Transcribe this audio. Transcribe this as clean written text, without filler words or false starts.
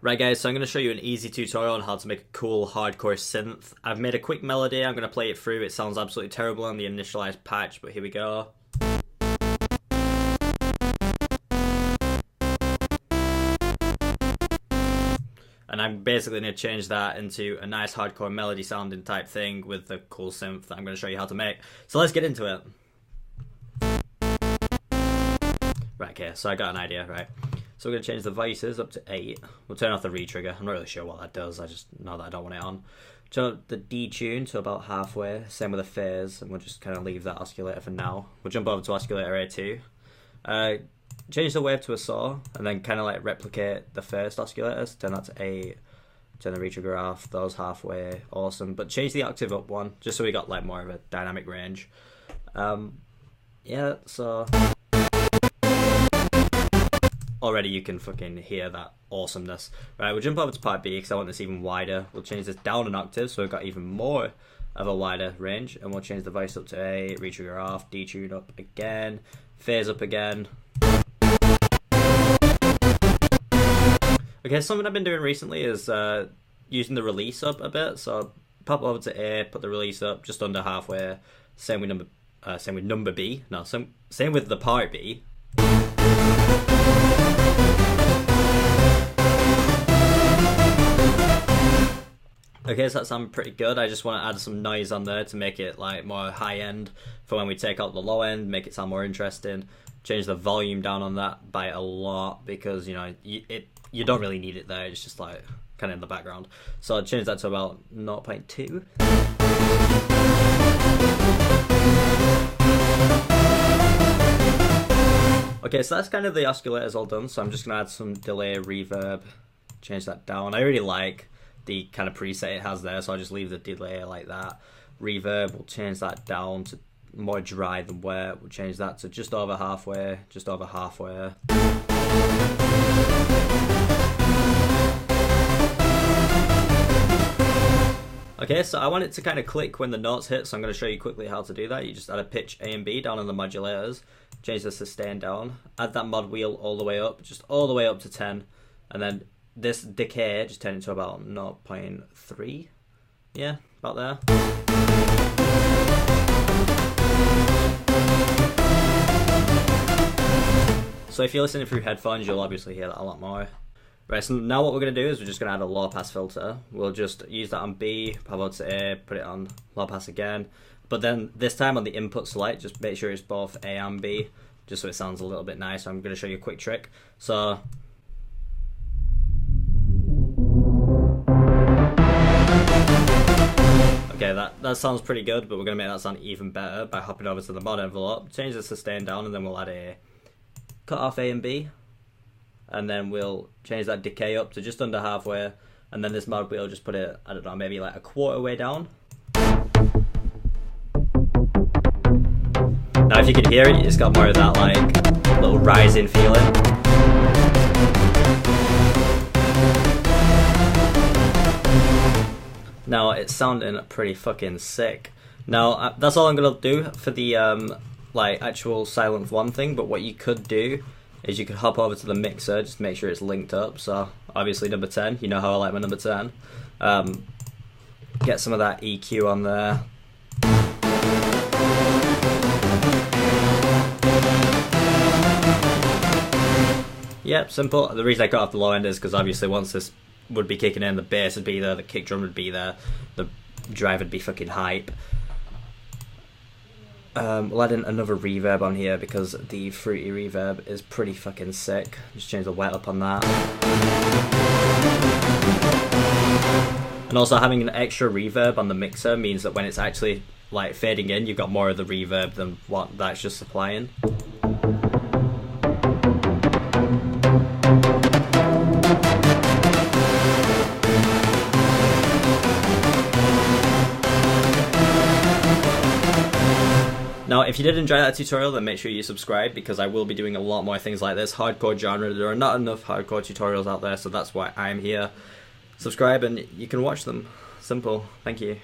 Right guys, so I'm going to show you an easy tutorial on how to make a cool hardcore synth. I've made a quick melody, I'm going to play it through. It sounds absolutely terrible on the initialized patch, but here we go. And I'm basically going to change that into a nice hardcore melody sounding type thing with the cool synth that I'm going to show you how to make. So let's get into it. Right, okay, so I got an idea, right? So we're going to change the voices up to 8. We'll turn off the retrigger. I'm not really sure what that does. I just know that I don't want it on. Turn up the detune to about halfway. Same with the phase. And we'll just kind of leave that oscillator for now. We'll jump over to oscillator A2. Change the wave to a saw. And then kind of like replicate the first oscillators. Turn that to 8. Turn the retrigger off. Those halfway. Awesome. But change the octave up one. Just so we got like more of a dynamic range. Yeah, so... Already you can fucking hear that awesomeness. Right, we'll jump over to part B because I want this even wider. We'll change this down an octave so we've got even more of a wider range. And we'll change the voice up to A, retrigger off, detune up again, phase up again. Okay, something I've been doing recently is using the release up a bit. So pop over to A, put the release up just under halfway. Same with number B. No, same with the part B. Okay, so that sounds pretty good. I just want to add some noise on there to make it like more high end for when we take out the low end, make it sound more interesting. Change the volume down on that by a lot because, you know, you don't really need it there. It's just like kind of in the background. So I'll change that to about 0.2. Okay, so that's kind of the oscillators all done. So I'm just going to add some delay reverb, change that down. I really like the kind of preset it has there, so I'll just leave the delay like that. Reverb, we'll change that down to more dry than wet. We'll change that to just over halfway, just over halfway. Okay, so I want it to kind of click when the notes hit, so I'm going to show you quickly how to do that. You just add a pitch A and B down on the modulators, change the sustain down, add that mod wheel all the way up, just all the way up to 10, and then this decay just turn it to about 0.3. Yeah, about there. So if you're listening through headphones, you'll obviously hear that a lot more. Right, so now what we're going to do is we're just going to add a low pass filter. We'll just use that on B, pop over to A, put it on low pass again. But then this time on the input select, just make sure it's both A and B, just so it sounds a little bit nicer. I'm going to show you a quick trick. So okay, that sounds pretty good, but we're going to make that sound even better by hopping over to the mod envelope, change the sustain down, and then we'll add a cut off A and B, and then we'll change that decay up to just under halfway, and then this mod wheel just put it, I don't know, maybe like a quarter way down. Now if you can hear it, it's got more of that like little rising feeling. Now it's sounding pretty fucking sick. Now that's all I'm gonna do for the like actual Sylenth1 thing, but what you could do is you could hop over to the mixer, just make sure it's linked up. So obviously number 10, you know how I like my number 10. Get some of that EQ on there. Yep, simple. The reason I cut off the low end is because obviously once this would be kicking in, the bass would be there, the kick drum would be there, the drive would be fucking hype. We'll add in another reverb on here because the fruity reverb is pretty fucking sick. Just change the wet up on that. And also having an extra reverb on the mixer means that when it's actually like fading in, you've got more of the reverb than what that's just supplying. Now, if you did enjoy that tutorial, then make sure you subscribe because I will be doing a lot more things like this. Hardcore genre, there are not enough hardcore tutorials out there, so that's why I'm here. Subscribe and you can watch them. Simple. Thank you.